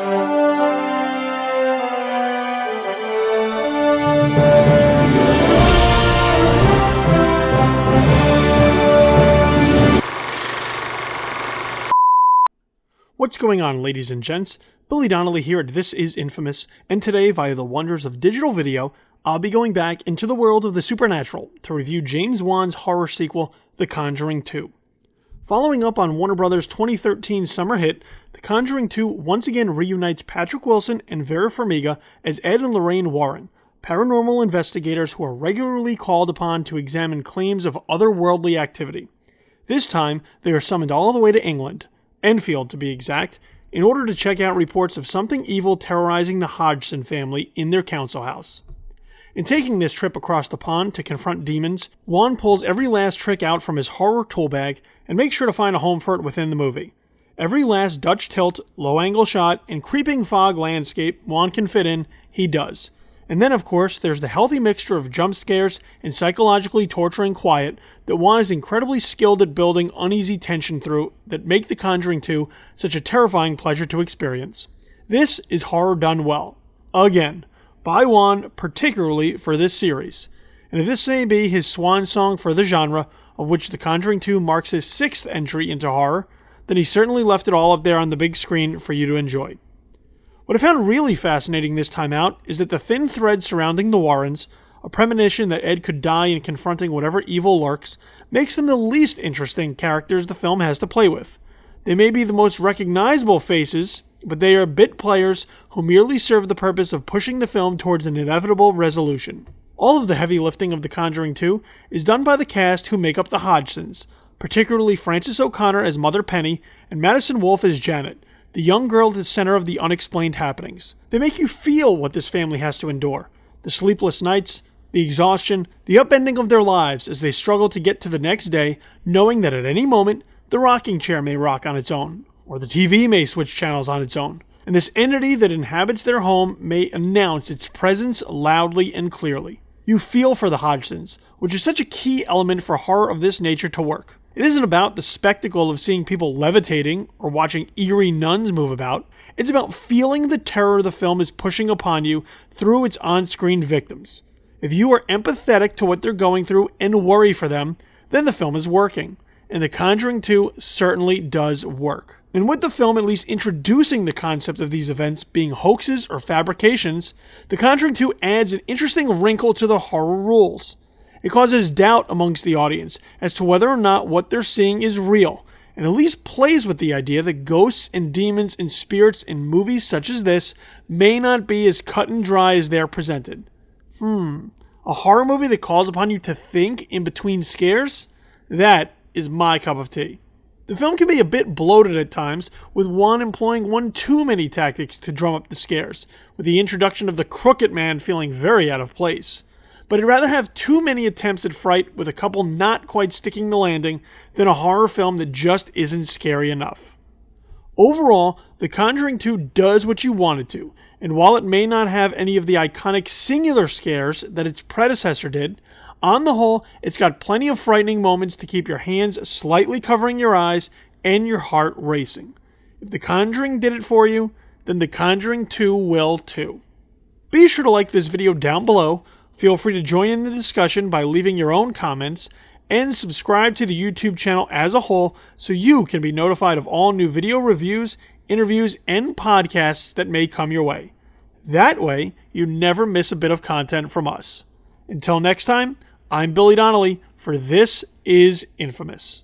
What's going on, ladies and gents? Billy Donnelly here at This Is Infamous, and today, via the wonders of digital video, I'll be going back into the world of the supernatural to review James Wan's horror sequel, The Conjuring 2. Following up on Warner Bros.' 2013 summer hit, The Conjuring 2 once again reunites Patrick Wilson and Vera Fermiga as Ed and Lorraine Warren, paranormal investigators who are regularly called upon to examine claims of otherworldly activity. This time, they are summoned all the way to England, Enfield to be exact, in order to check out reports of something evil terrorizing the Hodgson family in their council house. In taking this trip across the pond to confront demons, Wan pulls every last trick out from his horror tool bag and makes sure to find a home for it within the movie. Every last Dutch tilt, low-angle shot, and creeping fog landscape Wan can fit in, he does. And then, of course, there's the healthy mixture of jump scares and psychologically torturing quiet that Wan is incredibly skilled at building uneasy tension through that make The Conjuring 2 such a terrifying pleasure to experience. This is horror done well. Again, by Wan, particularly for this series. And if this may be his swan song for the genre, of which The Conjuring 2 marks his 6th entry into horror, then he certainly left it all up there on the big screen for you to enjoy. What I found really fascinating this time out is that the thin thread surrounding the Warrens, a premonition that Ed could die in confronting whatever evil lurks, makes them the least interesting characters the film has to play with. They may be the most recognizable faces, but they are bit players who merely serve the purpose of pushing the film towards an inevitable resolution. All of the heavy lifting of The Conjuring 2 is done by the cast who make up the Hodgsons, particularly Frances O'Connor as Mother Penny and Madison Wolfe as Janet, the young girl at the center of the unexplained happenings. They make you feel what this family has to endure. The sleepless nights, the exhaustion, the upending of their lives as they struggle to get to the next day, knowing that at any moment, the rocking chair may rock on its own, or the TV may switch channels on its own, and this entity that inhabits their home may announce its presence loudly and clearly. You feel for the Hodgsons, which is such a key element for horror of this nature to work. It isn't about the spectacle of seeing people levitating or watching eerie nuns move about. It's about feeling the terror the film is pushing upon you through its on-screen victims. If you are empathetic to what they're going through and worry for them, then the film is working. And The Conjuring 2 certainly does work. And with the film at least introducing the concept of these events being hoaxes or fabrications, The Conjuring 2 adds an interesting wrinkle to the horror rules. It causes doubt amongst the audience as to whether or not what they're seeing is real, and at least plays with the idea that ghosts and demons and spirits in movies such as this may not be as cut and dry as they're presented. A horror movie that calls upon you to think in between scares? That is my cup of tea. The film can be a bit bloated at times, with Wan employing one too many tactics to drum up the scares, with the introduction of the Crooked Man feeling very out of place. But I'd rather have too many attempts at fright with a couple not quite sticking the landing than a horror film that just isn't scary enough. Overall, The Conjuring 2 does what you want it to, and while it may not have any of the iconic singular scares that its predecessor did, on the whole, it's got plenty of frightening moments to keep your hands slightly covering your eyes and your heart racing. If The Conjuring did it for you, then The Conjuring 2 will too. Be sure to like this video down below. Feel free to join in the discussion by leaving your own comments, and subscribe to the YouTube channel as a whole so you can be notified of all new video reviews, interviews, and podcasts that may come your way. That way, you never miss a bit of content from us. Until next time, I'm Billy Donnelly for This Is Infamous.